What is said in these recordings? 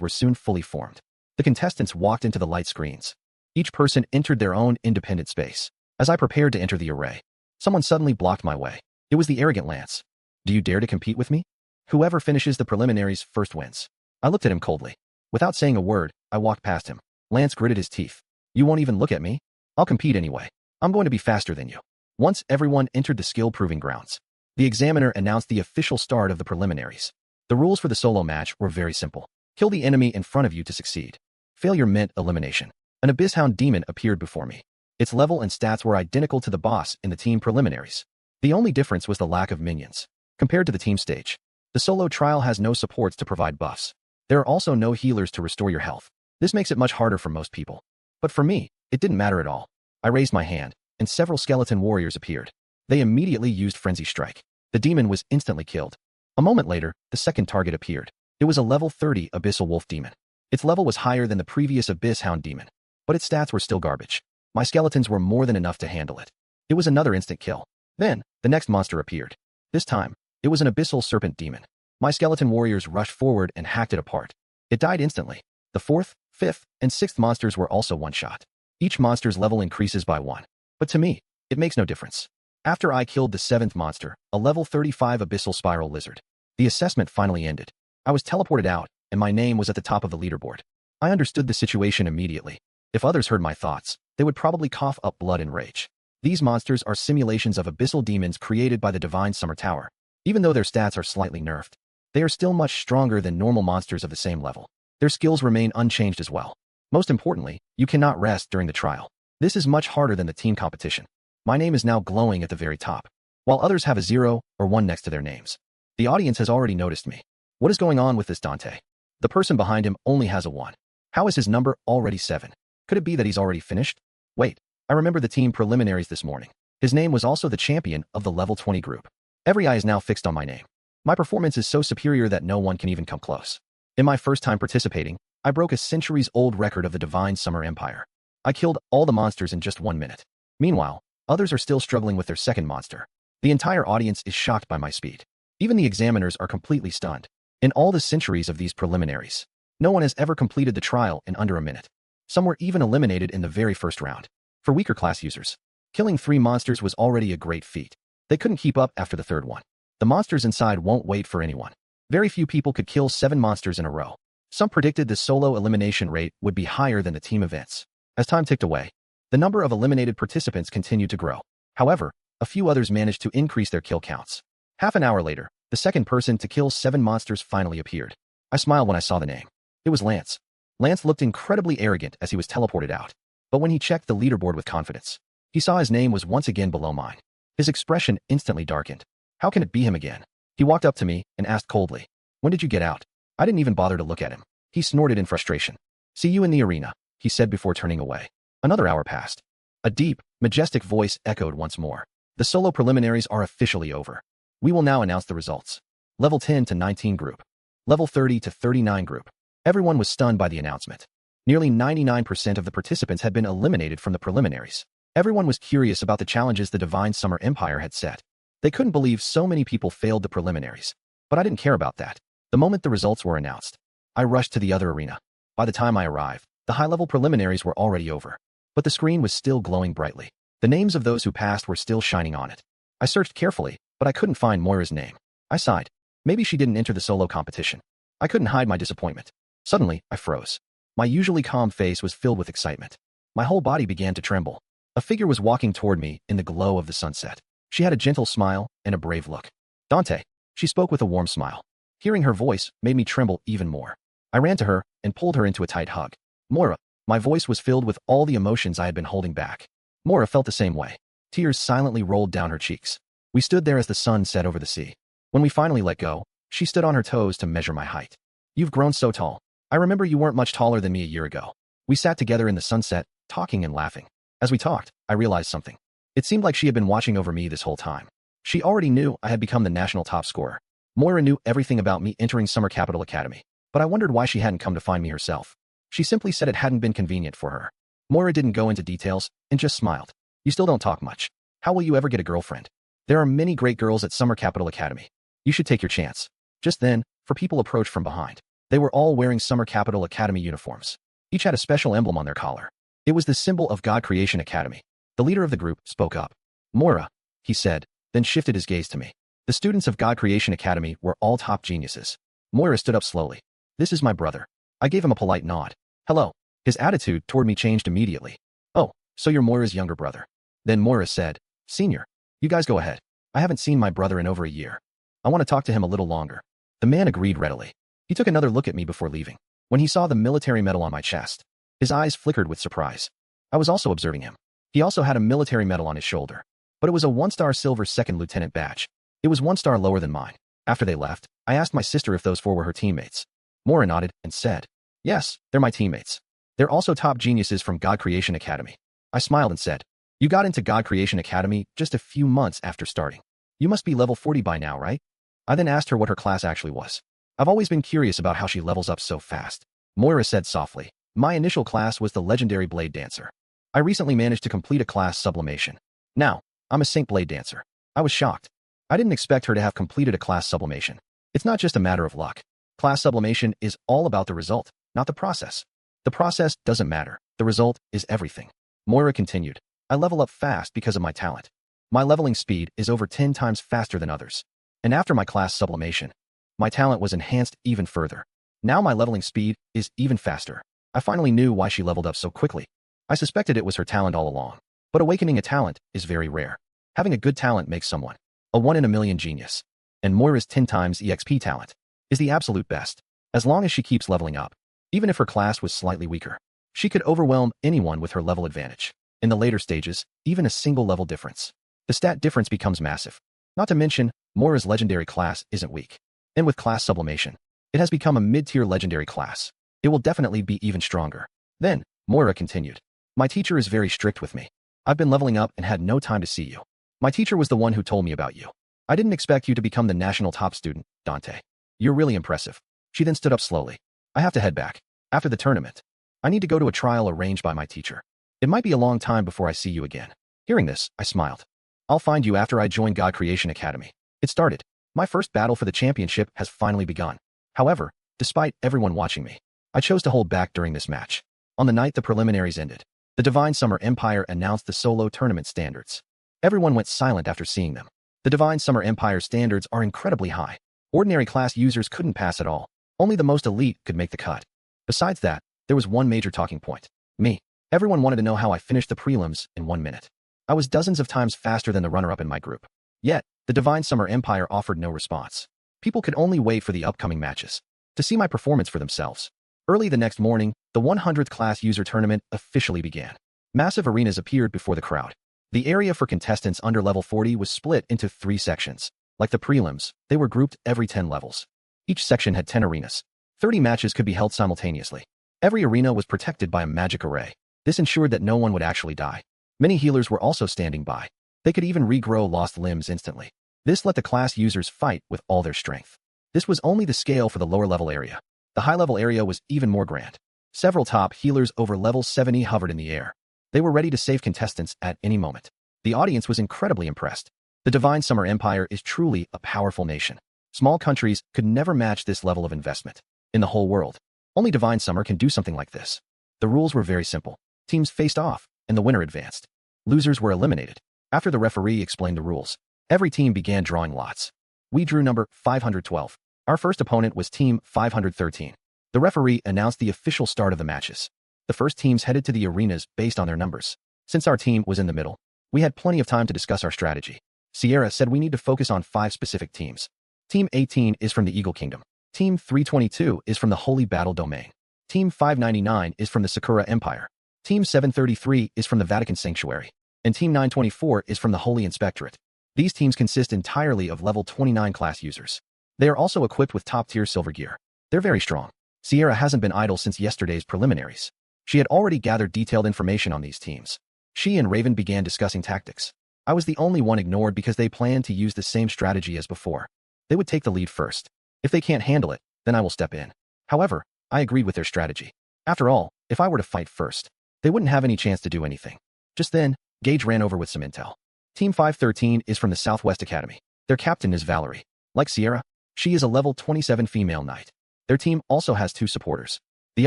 were soon fully formed. The contestants walked into the light screens. Each person entered their own independent space. As I prepared to enter the array, someone suddenly blocked my way. It was the arrogant Lance. Do you dare to compete with me? Whoever finishes the preliminaries first wins. I looked at him coldly. Without saying a word, I walked past him. Lance gritted his teeth. You won't even look at me? I'll compete anyway. I'm going to be faster than you. Once everyone entered the skill-proving grounds, the examiner announced the official start of the preliminaries. The rules for the solo match were very simple. Kill the enemy in front of you to succeed. Failure meant elimination. An Abysshound demon appeared before me. Its level and stats were identical to the boss in the team preliminaries. The only difference was the lack of minions. Compared to the team stage, the solo trial has no supports to provide buffs. There are also no healers to restore your health. This makes it much harder for most people. But for me, it didn't matter at all. I raised my hand, and several skeleton warriors appeared. They immediately used Frenzy Strike. The demon was instantly killed. A moment later, the second target appeared. It was a level 30 Abyssal Wolf demon. Its level was higher than the previous Abysshound demon, but its stats were still garbage. My skeletons were more than enough to handle it. It was another instant kill. Then, the next monster appeared. This time, it was an Abyssal Serpent demon. My skeleton warriors rushed forward and hacked it apart. It died instantly. The fourth, fifth, and sixth monsters were also one-shot. Each monster's level increases by 1. But to me, it makes no difference. After I killed the seventh monster, a level 35 Abyssal Spiral Lizard, the assessment finally ended. I was teleported out, and my name was at the top of the leaderboard. I understood the situation immediately. If others heard my thoughts, they would probably cough up blood and rage. These monsters are simulations of abyssal demons created by the Divine Summer Tower. Even though their stats are slightly nerfed, they are still much stronger than normal monsters of the same level. Their skills remain unchanged as well. Most importantly, you cannot rest during the trial. This is much harder than the team competition. My name is now glowing at the very top, while others have a 0 or 1 next to their names. The audience has already noticed me. What is going on with this Dante? The person behind him only has a 1. How is his number already 7? Could it be that he's already finished? Wait, I remember the team preliminaries this morning. His name was also the champion of the level 20 group. Every eye is now fixed on my name. My performance is so superior that no one can even come close. In my first time participating, I broke a centuries-old record of the Divine Summer Empire. I killed all the monsters in just 1 minute. Meanwhile, others are still struggling with their second monster. The entire audience is shocked by my speed. Even the examiners are completely stunned. In all the centuries of these preliminaries, no one has ever completed the trial in under a minute. Some were even eliminated in the very first round. For weaker class users, killing 3 monsters was already a great feat. They couldn't keep up after the third one. The monsters inside won't wait for anyone. Very few people could kill 7 monsters in a row. Some predicted the solo elimination rate would be higher than the team events. As time ticked away, the number of eliminated participants continued to grow. However, a few others managed to increase their kill counts. Half an hour later, the second person to kill 7 monsters finally appeared. I smiled when I saw the name. It was Lance. Lance looked incredibly arrogant as he was teleported out. But when he checked the leaderboard with confidence, he saw his name was once again below mine. His expression instantly darkened. How can it be him again? He walked up to me and asked coldly, "When did you get out?" I didn't even bother to look at him. He snorted in frustration. "See you in the arena," he said before turning away. Another hour passed. A deep, majestic voice echoed once more. The solo preliminaries are officially over. We will now announce the results. Level 10 to 19 group. Level 30 to 39 group. Everyone was stunned by the announcement. Nearly 99% of the participants had been eliminated from the preliminaries. Everyone was curious about the challenges the Divine Summer Empire had set. They couldn't believe so many people failed the preliminaries. But I didn't care about that. The moment the results were announced, I rushed to the other arena. By the time I arrived, the high-level preliminaries were already over. But the screen was still glowing brightly. The names of those who passed were still shining on it. I searched carefully, but I couldn't find Moira's name. I sighed. Maybe she didn't enter the solo competition. I couldn't hide my disappointment. Suddenly, I froze. My usually calm face was filled with excitement. My whole body began to tremble. A figure was walking toward me in the glow of the sunset. She had a gentle smile and a brave look. "Dante," she spoke with a warm smile. Hearing her voice made me tremble even more. I ran to her and pulled her into a tight hug. "Moira," my voice was filled with all the emotions I had been holding back. Moira felt the same way. Tears silently rolled down her cheeks. We stood there as the sun set over the sea. When we finally let go, she stood on her toes to measure my height. "You've grown so tall. I remember you weren't much taller than me a year ago." We sat together in the sunset, talking and laughing. As we talked, I realized something. It seemed like she had been watching over me this whole time. She already knew I had become the national top scorer. Moira knew everything about me entering Summer Capital Academy, but I wondered why she hadn't come to find me herself. She simply said it hadn't been convenient for her. Moira didn't go into details and just smiled. "You still don't talk much. How will you ever get a girlfriend? There are many great girls at Summer Capital Academy. You should take your chance." Just then, 4 people approached from behind. They were all wearing Summer Capital Academy uniforms. Each had a special emblem on their collar. It was the symbol of God Creation Academy. The leader of the group spoke up. Moira, he said, then shifted his gaze to me. The students of God Creation Academy were all top geniuses. Moira stood up slowly. This is my brother. I gave him a polite nod. Hello. His attitude toward me changed immediately. Oh, so you're Moira's younger brother. Then Moira said, Senior, you guys go ahead. I haven't seen my brother in over a year. I want to talk to him a little longer. The man agreed readily. He took another look at me before leaving. When he saw the military medal on my chest, his eyes flickered with surprise. I was also observing him. He also had a military medal on his shoulder, but it was a 1-star silver second lieutenant badge. It was 1 star lower than mine. After they left, I asked my sister if those 4 were her teammates. Moira nodded and said, Yes, they're my teammates. They're also top geniuses from God Creation Academy. I smiled and said, You got into God Creation Academy just a few months after starting. You must be level 40 by now, right? I then asked her what her class actually was. I've always been curious about how she levels up so fast. Moira said softly, My initial class was the legendary Blade Dancer. I recently managed to complete a class sublimation. Now, I'm a Saint Blade Dancer. I was shocked. I didn't expect her to have completed a class sublimation. It's not just a matter of luck. Class sublimation is all about the result, not the process. The process doesn't matter. The result is everything. Moira continued, I level up fast because of my talent. My leveling speed is over 10 times faster than others. And after my class sublimation, my talent was enhanced even further. Now my leveling speed is even faster. I finally knew why she leveled up so quickly. I suspected it was her talent all along. But awakening a talent is very rare. Having a good talent makes someone a 1 in a million genius. And Moira's 10 times EXP talent is the absolute best. As long as she keeps leveling up, even if her class was slightly weaker, she could overwhelm anyone with her level advantage. In the later stages, even a single level difference, the stat difference becomes massive. Not to mention, Moira's legendary class isn't weak. And with class sublimation, it has become a mid-tier legendary class. It will definitely be even stronger. Then, Moira continued, My teacher is very strict with me. I've been leveling up and had no time to see you. My teacher was the one who told me about you. I didn't expect you to become the national top student, Dante. You're really impressive. She then stood up slowly. I have to head back. After the tournament, I need to go to a trial arranged by my teacher. It might be a long time before I see you again. Hearing this, I smiled. I'll find you after I join God Creation Academy. It started. My first battle for the championship has finally begun. However, despite everyone watching me, I chose to hold back during this match. On the night the preliminaries ended, the Divine Summer Empire announced the solo tournament standards. Everyone went silent after seeing them. The Divine Summer Empire standards are incredibly high. Ordinary class users couldn't pass at all. Only the most elite could make the cut. Besides that, there was one major talking point. Me. Everyone wanted to know how I finished the prelims in 1 minute. I was dozens of times faster than the runner-up in my group. Yet, the Divine Summer Empire offered no response. People could only wait for the upcoming matches to see my performance for themselves. Early the next morning, the 100th class user tournament officially began. Massive arenas appeared before the crowd. The area for contestants under level 40 was split into 3 sections. Like the prelims, they were grouped every 10 levels. Each section had 10 arenas. 30 matches could be held simultaneously. Every arena was protected by a magic array. This ensured that no one would actually die. Many healers were also standing by. They could even regrow lost limbs instantly. This let the class users fight with all their strength. This was only the scale for the lower level area. The high level area was even more grand. Several top healers over level 70 hovered in the air. They were ready to save contestants at any moment. The audience was incredibly impressed. The Divine Summer Empire is truly a powerful nation. Small countries could never match this level of investment. In the whole world, only Divine Summer can do something like this. The rules were very simple. Teams faced off, and the winner advanced. Losers were eliminated. After the referee explained the rules, every team began drawing lots. We drew number 512. Our first opponent was team 513. The referee announced the official start of the matches. The first teams headed to the arenas based on their numbers. Since our team was in the middle, we had plenty of time to discuss our strategy. Sierra said we need to focus on 5 specific teams. Team 18 is from the Eagle Kingdom. Team 322 is from the Holy Battle Domain. Team 599 is from the Sakura Empire. Team 733 is from the Vatican Sanctuary. And Team 924 is from the Holy Inspectorate. These teams consist entirely of level 29 class users. They are also equipped with top-tier silver gear. They're very strong. Sierra hasn't been idle since yesterday's preliminaries. She had already gathered detailed information on these teams. She and Raven began discussing tactics. I was the only one ignored because they planned to use the same strategy as before. They would take the lead first. If they can't handle it, then I will step in. However, I agreed with their strategy. After all, if I were to fight first, they wouldn't have any chance to do anything. Just then, Gage ran over with some intel. Team 513 is from the Southwest Academy. Their captain is Valerie. Like Sierra, she is a level 27 female knight. Their team also has 2 supporters. The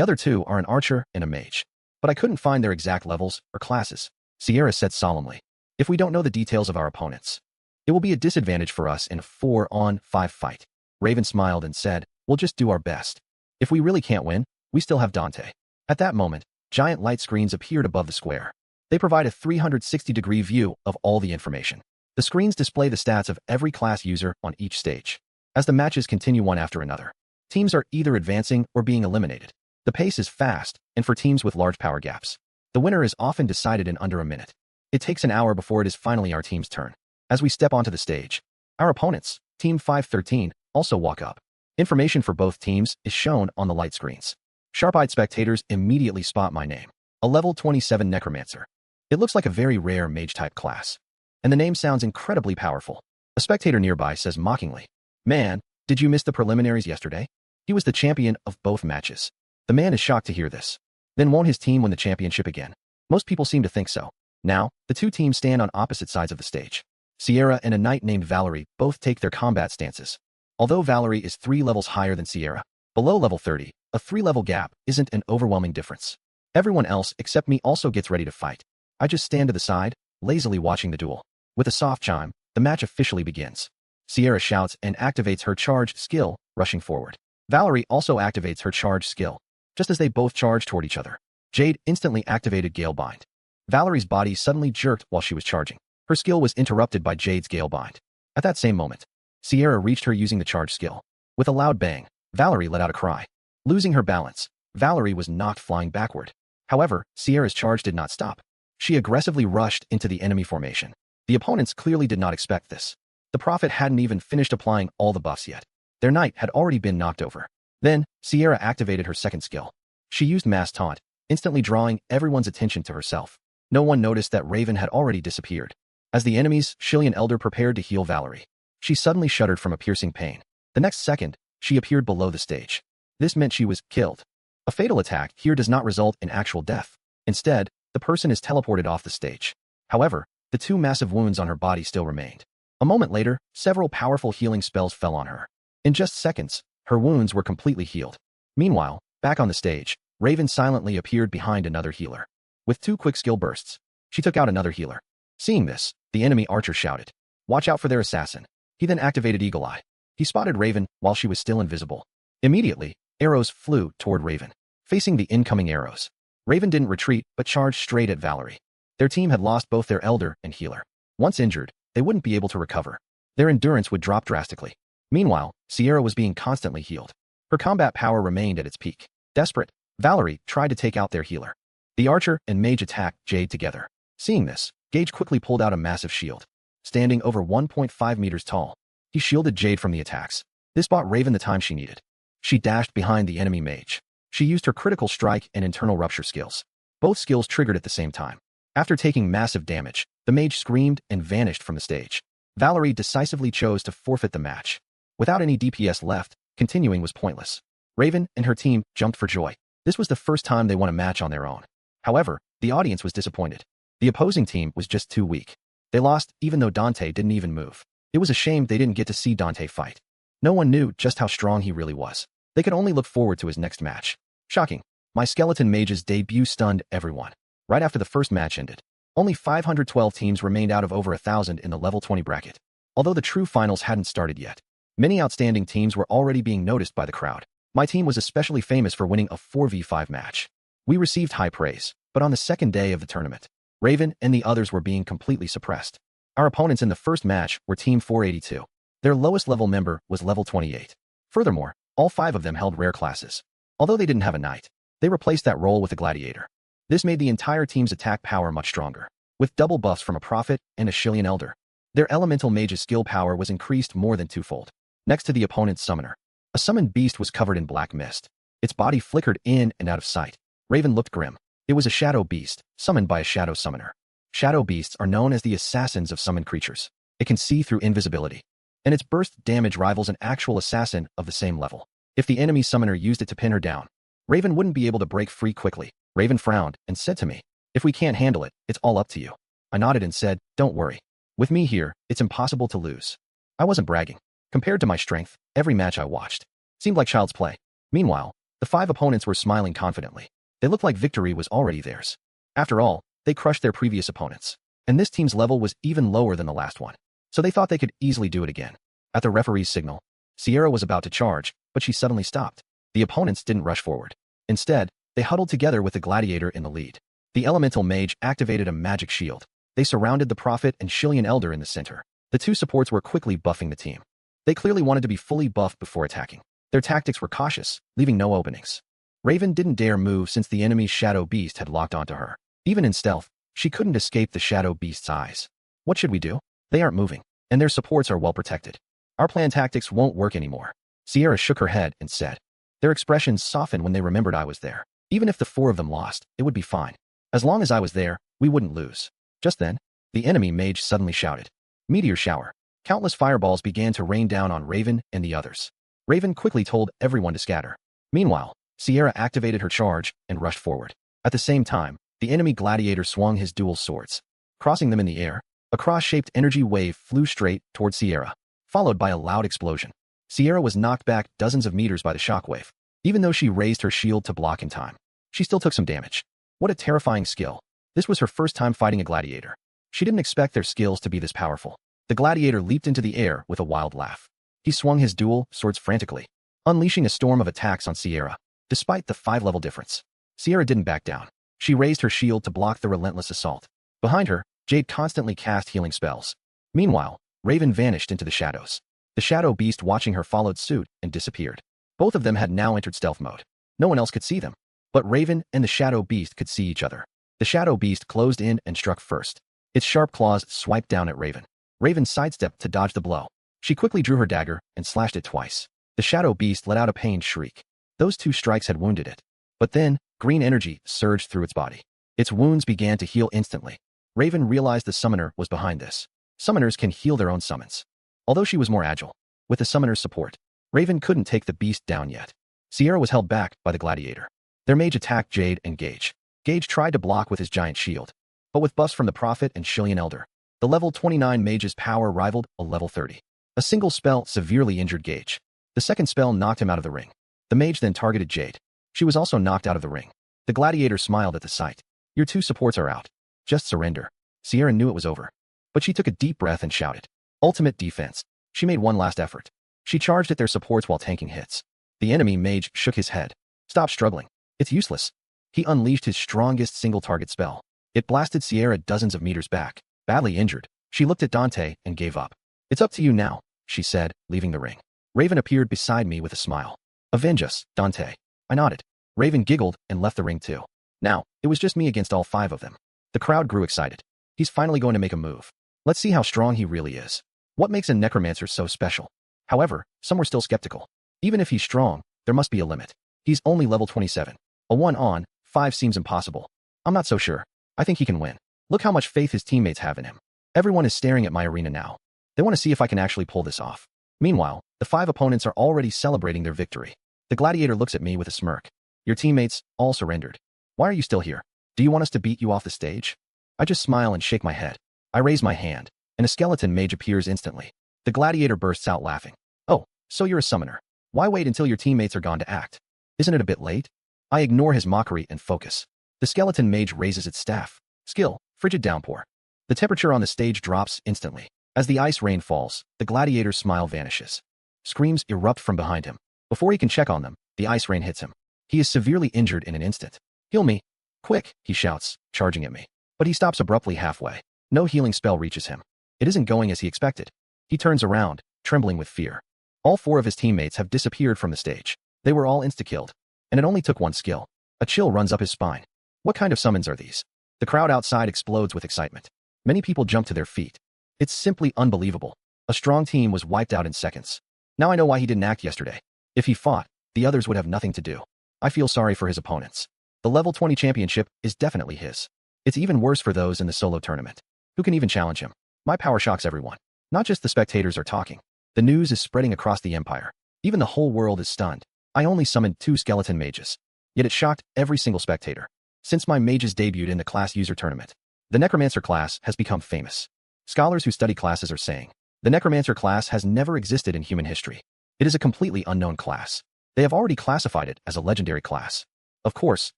other 2 are an archer and a mage. But I couldn't find their exact levels or classes. Sierra said solemnly. If we don't know the details of our opponents, it will be a disadvantage for us in a 4-on-5 fight. Raven smiled and said, we'll just do our best. If we really can't win, we still have Dante. At that moment, giant light screens appeared above the square. They provide a 360-degree view of all the information. The screens display the stats of every class user on each stage. As the matches continue one after another, teams are either advancing or being eliminated. The pace is fast, and for teams with large power gaps, the winner is often decided in under a minute. It takes an hour before it is finally our team's turn. As we step onto the stage, our opponents, Team 513, also walk up. Information for both teams is shown on the light screens. Sharp-eyed spectators immediately spot my name, a level 27 necromancer. It looks like a very rare mage-type class, and the name sounds incredibly powerful. A spectator nearby says mockingly, "Man, did you miss the preliminaries yesterday? He was the champion of both matches." The man is shocked to hear this. Then won't his team win the championship again? Most people seem to think so. Now, the 2 teams stand on opposite sides of the stage. Sierra and a knight named Valerie both take their combat stances. Although Valerie is 3 levels higher than Sierra, below level 30, a 3-level gap isn't an overwhelming difference. Everyone else except me also gets ready to fight. I just stand to the side, lazily watching the duel. With a soft chime, the match officially begins. Sierra shouts and activates her charged skill, rushing forward. Valerie also activates her charged skill. Just as they both charge toward each other, Jade instantly activated Gale Bind. Valerie's body suddenly jerked while she was charging. Her skill was interrupted by Jade's Gale Bind. At that same moment, Sierra reached her using the charge skill. With a loud bang, Valerie let out a cry. Losing her balance, Valerie was knocked flying backward. However, Sierra's charge did not stop. She aggressively rushed into the enemy formation. The opponents clearly did not expect this. The Prophet hadn't even finished applying all the buffs yet. Their knight had already been knocked over. Then, Sierra activated her second skill. She used Mass Taunt, instantly drawing everyone's attention to herself. No one noticed that Raven had already disappeared. As the enemy's Shillian Elder prepared to heal Valerie, she suddenly shuddered from a piercing pain. The next second, she appeared below the stage. This meant she was killed. A fatal attack here does not result in actual death. Instead, the person is teleported off the stage. However, the 2 massive wounds on her body still remained. A moment later, several powerful healing spells fell on her. In just seconds, her wounds were completely healed. Meanwhile, back on the stage, Raven silently appeared behind another healer. With 2 quick skill bursts, she took out another healer. Seeing this, the enemy archer shouted, "Watch out for their assassin." He then activated Eagle Eye. He spotted Raven while she was still invisible. Immediately, arrows flew toward Raven. Facing the incoming arrows, Raven didn't retreat but charged straight at Valerie. Their team had lost both their elder and healer. Once injured, they wouldn't be able to recover. Their endurance would drop drastically. Meanwhile, Sierra was being constantly healed. Her combat power remained at its peak. Desperate, Valerie tried to take out their healer. The archer and mage attacked Jade together. Seeing this, Gage quickly pulled out a massive shield. Standing over 1.5 meters tall, he shielded Jade from the attacks. This bought Raven the time she needed. She dashed behind the enemy mage. She used her critical strike and internal rupture skills. Both skills triggered at the same time. After taking massive damage, the mage screamed and vanished from the stage. Valerie decisively chose to forfeit the match. Without any DPS left, continuing was pointless. Raven and her team jumped for joy. This was the first time they won a match on their own. However, the audience was disappointed. The opposing team was just too weak. They lost even though Dante didn't even move. It was a shame they didn't get to see Dante fight. No one knew just how strong he really was. They could only look forward to his next match. Shocking. My skeleton mage's debut stunned everyone. Right after the first match ended, only 512 teams remained out of over 1,000 in the level 20 bracket. Although the true finals hadn't started yet, many outstanding teams were already being noticed by the crowd. My team was especially famous for winning a 4v5 match. We received high praise, but on the second day of the tournament, Raven and the others were being completely suppressed. Our opponents in the first match were Team 482. Their lowest level member was level 28. Furthermore, all 5 of them held rare classes. Although they didn't have a knight, they replaced that role with a gladiator. This made the entire team's attack power much stronger, with double buffs from a prophet and a Shillian Elder. Their elemental mage's skill power was increased more than twofold. Next to the opponent's summoner, a summoned beast was covered in black mist. Its body flickered in and out of sight. Raven looked grim. It was a shadow beast, summoned by a shadow summoner. Shadow beasts are known as the assassins of summoned creatures. It can see through invisibility, and its burst damage rivals an actual assassin of the same level. If the enemy summoner used it to pin her down, Raven wouldn't be able to break free quickly. Raven frowned and said to me, "If we can't handle it, it's all up to you." I nodded and said, "Don't worry. With me here, it's impossible to lose." I wasn't bragging. Compared to my strength, every match I watched seemed like child's play. Meanwhile, the 5 opponents were smiling confidently. They looked like victory was already theirs. After all, they crushed their previous opponents. And this team's level was even lower than the last one. So they thought they could easily do it again. At the referee's signal, Sierra was about to charge, but she suddenly stopped. The opponents didn't rush forward. Instead, they huddled together with the gladiator in the lead. The elemental mage activated a magic shield. They surrounded the prophet and Shillian Elder in the center. The 2 supports were quickly buffing the team. They clearly wanted to be fully buffed before attacking. Their tactics were cautious, leaving no openings. Raven didn't dare move since the enemy's shadow beast had locked onto her. Even in stealth, she couldn't escape the shadow beast's eyes. What should we do? They aren't moving, and their supports are well protected. Our plan tactics won't work anymore. Sierra shook her head and said. Their expressions softened when they remembered I was there. Even if the 4 of them lost, it would be fine. As long as I was there, we wouldn't lose. Just then, the enemy mage suddenly shouted. Meteor shower. Countless fireballs began to rain down on Raven and the others. Raven quickly told everyone to scatter. Meanwhile, Sierra activated her charge and rushed forward. At the same time, the enemy gladiator swung his dual swords. Crossing them in the air, a cross-shaped energy wave flew straight toward Sierra, followed by a loud explosion. Sierra was knocked back dozens of meters by the shockwave. Even though she raised her shield to block in time, she still took some damage. What a terrifying skill. This was her first time fighting a gladiator. She didn't expect their skills to be this powerful. The gladiator leaped into the air with a wild laugh. He swung his dual swords frantically, unleashing a storm of attacks on Sierra. Despite the 5-level difference, Sierra didn't back down. She raised her shield to block the relentless assault. Behind her, Jade constantly cast healing spells. Meanwhile, Raven vanished into the shadows. The shadow beast watching her followed suit and disappeared. Both of them had now entered stealth mode. No one else could see them. But Raven and the shadow beast could see each other. The shadow beast closed in and struck first. Its sharp claws swiped down at Raven. Raven sidestepped to dodge the blow. She quickly drew her dagger and slashed it twice. The shadow beast let out a pained shriek. Those 2 strikes had wounded it. But then, green energy surged through its body. Its wounds began to heal instantly. Raven realized the summoner was behind this. Summoners can heal their own summons. Although she was more agile, with the summoner's support, Raven couldn't take the beast down yet. Sierra was held back by the gladiator. Their mage attacked Jade and Gage. Gage tried to block with his giant shield, but with buffs from the prophet and Shillian Elder, the level 29 mage's power rivaled a level 30. A single spell severely injured Gage. The second spell knocked him out of the ring. The mage then targeted Jade. She was also knocked out of the ring. The gladiator smiled at the sight. Your 2 supports are out. Just surrender. Sierra knew it was over. But she took a deep breath and shouted. Ultimate defense. She made one last effort. She charged at their supports while tanking hits. The enemy mage shook his head. Stop struggling. It's useless. He unleashed his strongest single-target spell. It blasted Sierra dozens of meters back. Badly injured, she looked at Dante and gave up. It's up to you now, she said, leaving the ring. Raven appeared beside me with a smile. Avenge us, Dante. I nodded. Raven giggled and left the ring too. Now, it was just me against all 5 of them. The crowd grew excited. He's finally going to make a move. Let's see how strong he really is. What makes a necromancer so special? However, some were still skeptical. Even if he's strong, there must be a limit. He's only level 27. A 1 on 5 seems impossible. I'm not so sure. I think he can win. Look how much faith his teammates have in him. Everyone is staring at my arena now. They want to see if I can actually pull this off. Meanwhile, the 5 opponents are already celebrating their victory. The gladiator looks at me with a smirk. Your teammates all surrendered. Why are you still here? Do you want us to beat you off the stage? I just smile and shake my head. I raise my hand, and a skeleton mage appears instantly. The gladiator bursts out laughing. Oh, so you're a summoner. Why wait until your teammates are gone to act? Isn't it a bit late? I ignore his mockery and focus. The skeleton mage raises its staff. Skill, frigid downpour. The temperature on the stage drops instantly. As the ice rain falls, the gladiator's smile vanishes. Screams erupt from behind him. Before he can check on them, the ice rain hits him. He is severely injured in an instant. Heal me. Quick, he shouts, charging at me. But he stops abruptly halfway. No healing spell reaches him. It isn't going as he expected. He turns around, trembling with fear. All 4 of his teammates have disappeared from the stage. They were all insta-killed. And it only took 1 skill. A chill runs up his spine. What kind of summons are these? The crowd outside explodes with excitement. Many people jump to their feet. It's simply unbelievable. A strong team was wiped out in seconds. Now I know why he didn't act yesterday. If he fought, the others would have nothing to do. I feel sorry for his opponents. The level 20 championship is definitely his. It's even worse for those in the solo tournament. Who can even challenge him? My power shocks everyone. Not just the spectators are talking. The news is spreading across the empire. Even the whole world is stunned. I only summoned 2 skeleton mages. Yet it shocked every single spectator. Since my mages debuted in the class user tournament, the necromancer class has become famous. Scholars who study classes are saying, the necromancer class has never existed in human history. It is a completely unknown class. They have already classified it as a legendary class. Of course,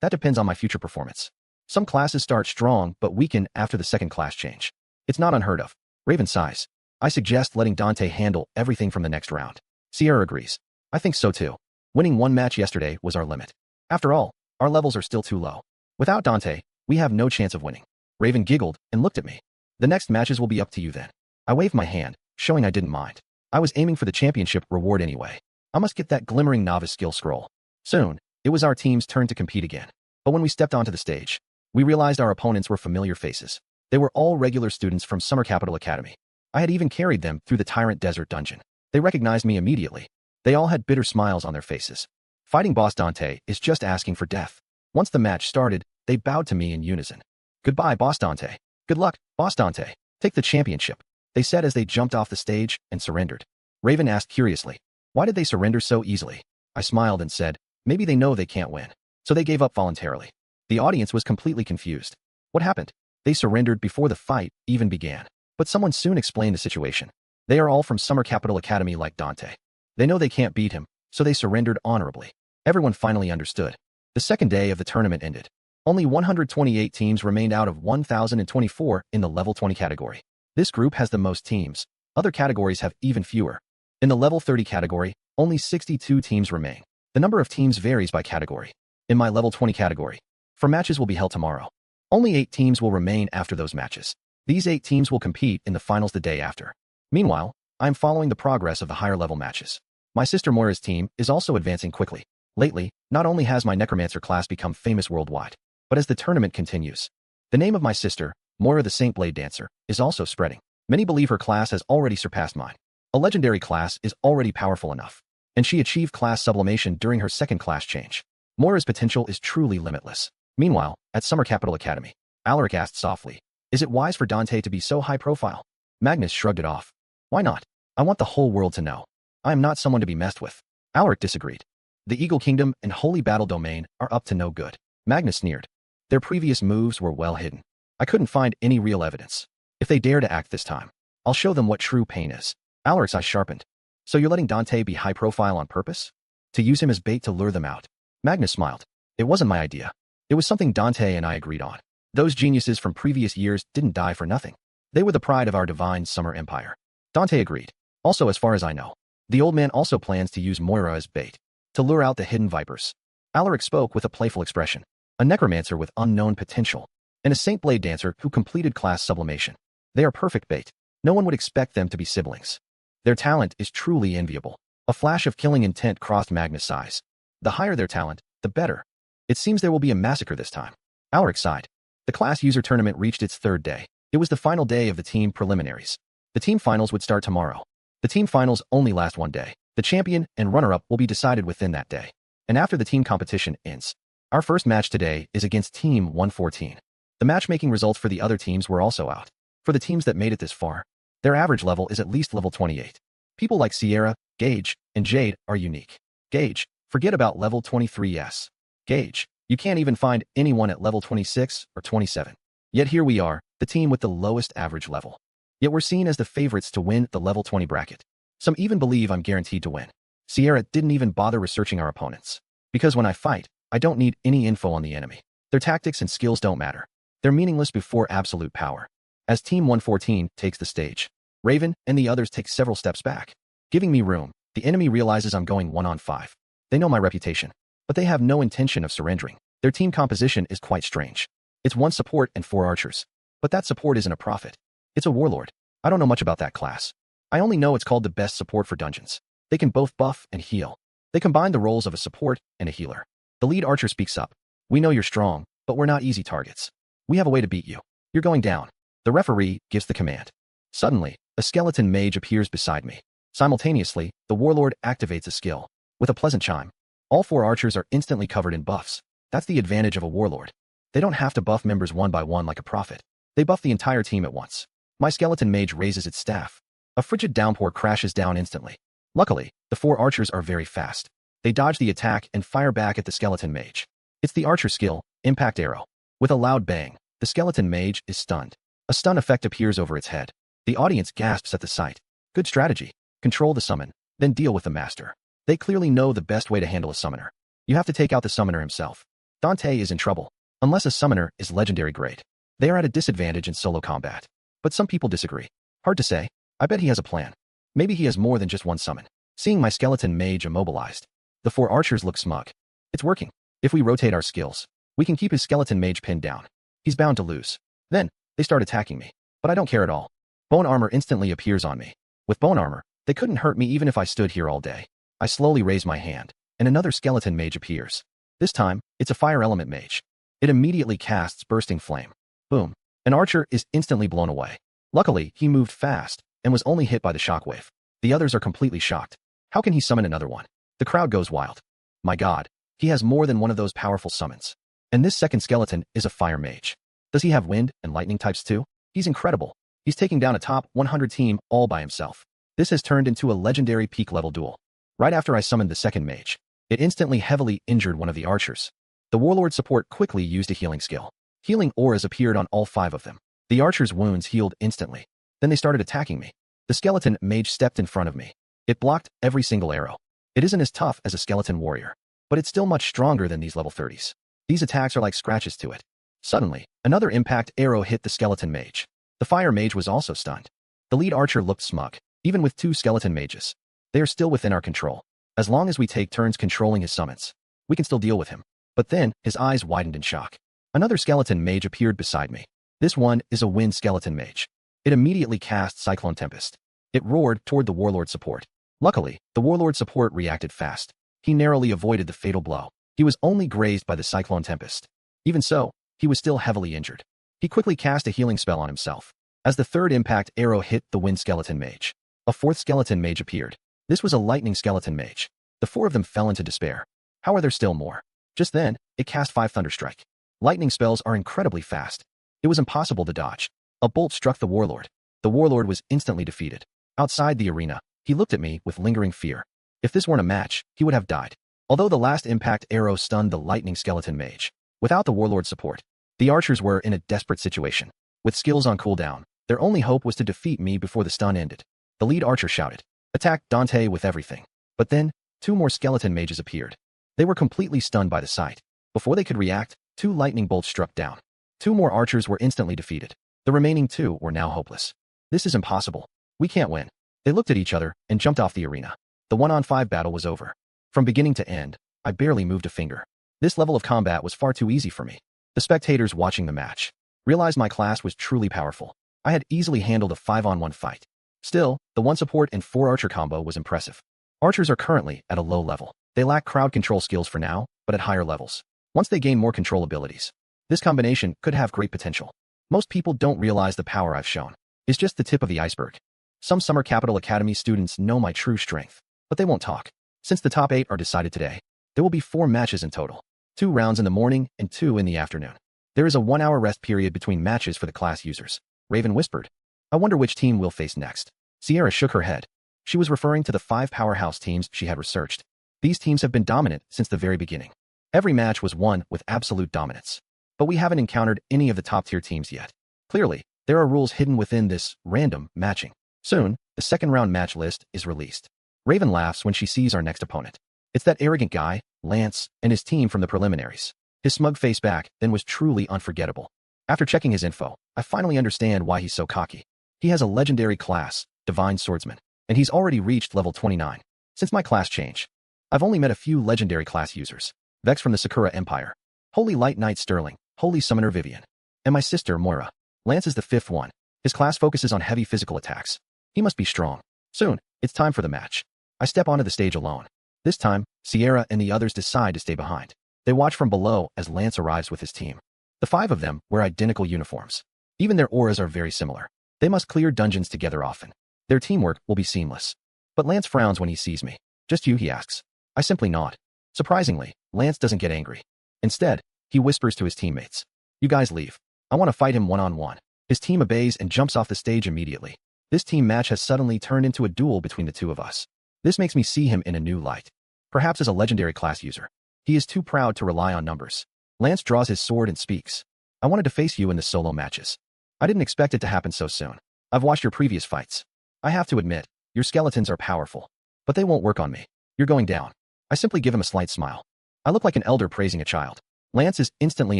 that depends on my future performance. Some classes start strong but weaken after the second class change. It's not unheard of. Raven sighs. I suggest letting Dante handle everything from the next round. Sierra agrees. I think so too. Winning one match yesterday was our limit. After all, our levels are still too low. Without Dante, we have no chance of winning. Raven giggled and looked at me. The next matches will be up to you then. I waved my hand, showing I didn't mind. I was aiming for the championship reward anyway. I must get that glimmering novice skill scroll. Soon, it was our team's turn to compete again. But when we stepped onto the stage, we realized our opponents were familiar faces. They were all regular students from Summer Capital Academy. I had even carried them through the Tyrant Desert dungeon. They recognized me immediately. They all had bitter smiles on their faces. Fighting Boss Dante is just asking for death. Once the match started, they bowed to me in unison. Goodbye, Boss Dante. Good luck, Boss Dante. Take the championship, they said as they jumped off the stage and surrendered. Raven asked curiously, why did they surrender so easily? I smiled and said, maybe they know they can't win, so they gave up voluntarily. The audience was completely confused. What happened? They surrendered before the fight even began. But someone soon explained the situation. They are all from Summer Capital Academy like Dante. They know they can't beat him, so they surrendered honorably. Everyone finally understood. The second day of the tournament ended. Only 128 teams remained out of 1,024 in the level 20 category. This group has the most teams. Other categories have even fewer. In the level 30 category, only 62 teams remain. The number of teams varies by category. In my level 20 category, 4 matches will be held tomorrow. Only 8 teams will remain after those matches. These 8 teams will compete in the finals the day after. Meanwhile, I am following the progress of the higher level matches. My sister Moira's team is also advancing quickly. Lately, not only has my necromancer class become famous worldwide, but as the tournament continues, the name of my sister, Moira the Saint Blade Dancer, is also spreading. Many believe her class has already surpassed mine. A legendary class is already powerful enough, and she achieved class sublimation during her second class change. Moira's potential is truly limitless. Meanwhile, at Summer Capital Academy, Alaric asked softly, is it wise for Dante to be so high profile? Magnus shrugged it off. Why not? I want the whole world to know. I am not someone to be messed with. Alaric disagreed. The Eagle Kingdom and Holy Battle Domain are up to no good. Magnus sneered. Their previous moves were well hidden. I couldn't find any real evidence. If they dare to act this time, I'll show them what true pain is. Alaric's eyes sharpened. So you're letting Dante be high profile on purpose? To use him as bait to lure them out? Magnus smiled. It wasn't my idea. It was something Dante and I agreed on. Those geniuses from previous years didn't die for nothing. They were the pride of our divine summer empire. Dante agreed. Also, as far as I know, the old man also plans to use Moira as bait, to lure out the hidden vipers. Alaric spoke with a playful expression. A necromancer with unknown potential, and a Saint Blade Dancer who completed class sublimation. They are perfect bait. No one would expect them to be siblings. Their talent is truly enviable. A flash of killing intent crossed Magnus' eyes. The higher their talent, the better. It seems there will be a massacre this time. Alaric sighed. The class user tournament reached its third day. It was the final day of the team preliminaries. The team finals would start tomorrow. The team finals only last one day. The champion and runner-up will be decided within that day. And after the team competition ends. Our first match today is against Team 114. The matchmaking results for the other teams were also out. For the teams that made it this far, their average level is at least level 28. People like Sierra, Gage, and Jade are unique. Gage, forget about level 23s. Gage, you can't even find anyone at level 26 or 27. Yet here we are, the team with the lowest average level. Yet we're seen as the favorites to win the level 20 bracket. Some even believe I'm guaranteed to win. Sierra didn't even bother researching our opponents. Because when I fight, I don't need any info on the enemy. Their tactics and skills don't matter. They're meaningless before absolute power. As Team 114 takes the stage, Raven and the others take several steps back. Giving me room, the enemy realizes I'm going 1-on-5. They know my reputation, but they have no intention of surrendering. Their team composition is quite strange. It's 1 support and 4 archers. But that support isn't a prophet. It's a warlord. I don't know much about that class. I only know it's called the best support for dungeons. They can both buff and heal. They combine the roles of a support and a healer. The lead archer speaks up. We know you're strong, but we're not easy targets. We have a way to beat you. You're going down. The referee gives the command. Suddenly, a skeleton mage appears beside me. Simultaneously, the warlord activates a skill. With a pleasant chime, all 4 archers are instantly covered in buffs. That's the advantage of a warlord. They don't have to buff members one by one like a prophet. They buff the entire team at once. My skeleton mage raises its staff. A frigid downpour crashes down instantly. Luckily, the 4 archers are very fast. They dodge the attack and fire back at the skeleton mage. It's the archer skill, Impact Arrow. With a loud bang, the skeleton mage is stunned. A stun effect appears over its head. The audience gasps at the sight. Good strategy. Control the summon, then deal with the master. They clearly know the best way to handle a summoner. You have to take out the summoner himself. Dante is in trouble. Unless a summoner is legendary grade, they are at a disadvantage in solo combat. But some people disagree. Hard to say. I bet he has a plan. Maybe he has more than just one summon. Seeing my skeleton mage immobilized, the 4 archers look smug. It's working. If we rotate our skills, we can keep his skeleton mage pinned down. He's bound to lose. Then, they start attacking me. But I don't care at all. Bone armor instantly appears on me. With bone armor, they couldn't hurt me even if I stood here all day. I slowly raise my hand, and another skeleton mage appears. This time, it's a fire element mage. It immediately casts bursting flame. Boom. An archer is instantly blown away. Luckily, he moved fast, and was only hit by the shockwave. The others are completely shocked. How can he summon another one? The crowd goes wild. My god, he has more than one of those powerful summons. And this second skeleton is a fire mage. Does he have wind and lightning types too? He's incredible. He's taking down a top 100 team all by himself. This has turned into a legendary peak level duel. Right after I summoned the second mage, it instantly heavily injured one of the archers. The warlord support quickly used a healing skill. Healing auras appeared on all 5 of them. The archers' wounds healed instantly. Then they started attacking me. The skeleton mage stepped in front of me. It blocked every single arrow. It isn't as tough as a skeleton warrior, but it's still much stronger than these level 30s. These attacks are like scratches to it. Suddenly, another impact arrow hit the skeleton mage. The fire mage was also stunned. The lead archer looked smug. Even with 2 skeleton mages, they are still within our control. As long as we take turns controlling his summons, we can still deal with him. But then, his eyes widened in shock. Another skeleton mage appeared beside me. This one is a wind skeleton mage. It immediately cast Cyclone Tempest. It roared toward the warlord support. Luckily, the warlord support reacted fast. He narrowly avoided the fatal blow. He was only grazed by the Cyclone Tempest. Even so, he was still heavily injured. He quickly cast a healing spell on himself. As the third impact arrow hit the wind skeleton mage, a 4th skeleton mage appeared. This was a lightning skeleton mage. The 4 of them fell into despair. How are there still more? Just then, it cast 5 Thunderstrike. Lightning spells are incredibly fast. It was impossible to dodge. A bolt struck the warlord. The warlord was instantly defeated. Outside the arena, he looked at me with lingering fear. If this weren't a match, he would have died. Although the last impact arrow stunned the lightning skeleton mage, without the warlord's support, the archers were in a desperate situation. With skills on cooldown, their only hope was to defeat me before the stun ended. The lead archer shouted, "Attack Dante with everything." But then, 2 more skeleton mages appeared. They were completely stunned by the sight. Before they could react, 2 lightning bolts struck down. 2 more archers were instantly defeated. The remaining 2 were now hopeless. This is impossible. We can't win. They looked at each other and jumped off the arena. The 1-on-5 battle was over. From beginning to end, I barely moved a finger. This level of combat was far too easy for me. The spectators watching the match realized my class was truly powerful. I had easily handled a 5-on-1 fight. Still, the 1 support and 4 archer combo was impressive. Archers are currently at a low level. They lack crowd control skills for now, but at higher levels. Once they gain more control abilities, this combination could have great potential. Most people don't realize the power I've shown. It's just the tip of the iceberg. Some Summer Capital Academy students know my true strength, but they won't talk. Since the top 8 are decided today, there will be 4 matches in total. 2 rounds in the morning and 2 in the afternoon. There is a 1-hour rest period between matches for the class users. Raven whispered, "I wonder which team we'll face next." Sierra shook her head. She was referring to the 5 powerhouse teams she had researched. These teams have been dominant since the very beginning. Every match was won with absolute dominance. But we haven't encountered any of the top-tier teams yet. Clearly, there are rules hidden within this random matching. Soon, the second-round match list is released. Raven laughs when she sees our next opponent. It's that arrogant guy, Lance, and his team from the preliminaries. His smug face back then was truly unforgettable. After checking his info, I finally understand why he's so cocky. He has a legendary class, Divine Swordsman, and he's already reached level 29. Since my class change, I've only met a few legendary class users. Vex from the Sakura Empire, Holy Light Knight Sterling, Holy Summoner Vivian, and my sister Moira. Lance is the 5th one. His class focuses on heavy physical attacks. He must be strong. Soon, it's time for the match. I step onto the stage alone. This time, Sierra and the others decide to stay behind. They watch from below as Lance arrives with his team. The 5 of them wear identical uniforms. Even their auras are very similar. They must clear dungeons together often. Their teamwork will be seamless. But Lance frowns when he sees me. "Just you?" he asks. I simply nod. Surprisingly, Lance doesn't get angry. Instead, he whispers to his teammates, "You guys leave. I want to fight him one-on-one." His team obeys and jumps off the stage immediately. This team match has suddenly turned into a duel between the 2 of us. This makes me see him in a new light. Perhaps as a legendary class user, he is too proud to rely on numbers. Lance draws his sword and speaks. "I wanted to face you in the solo matches. I didn't expect it to happen so soon. I've watched your previous fights. I have to admit, your skeletons are powerful, but they won't work on me. You're going down. I simply give him a slight smile. I look like an elder praising a child. Lance is instantly